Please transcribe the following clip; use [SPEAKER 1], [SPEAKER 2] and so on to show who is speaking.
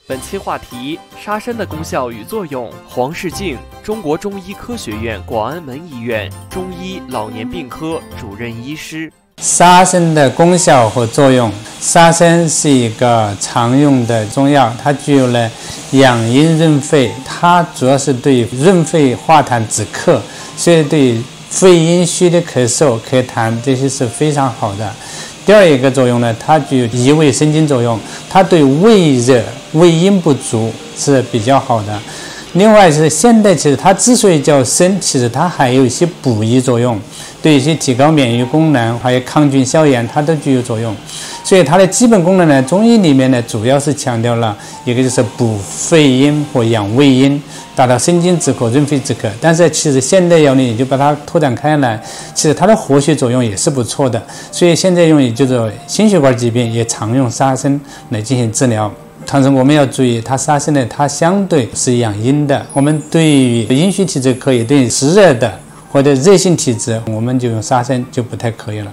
[SPEAKER 1] 本期话题：沙参的功效与作用。黄世静，中国中医科学院广安门医院中医老年病科主任医师。
[SPEAKER 2] 沙参的功效和作用。沙参是一个常用的中药，它具有了养阴润肺，它主要是对润肺化痰止咳，所以对肺阴虚的咳嗽、咳痰这些是非常好的。第二一个作用呢，它具有益胃生津作用，它对胃热、胃阴不足是比较好的。另外是现代，其实它之所以叫参，其实它还有一些补益作用，对一些提高免疫功能，还有抗菌消炎，它都具有作用。所以它的基本功能呢，中医里面呢，主要是强调了一个就是补肺阴或养胃阴，达到生津止渴、润肺止渴。但是其实现代药呢，也就把它拓展开来，其实它的活血作用也是不错的。所以现在用于就是心血管疾病也常用沙参来进行治疗。但是我们要注意，它沙参呢，它相对是养阴的。我们对于阴虚体质可以，对于湿热的或者热性体质，我们就用沙参就不太可以了。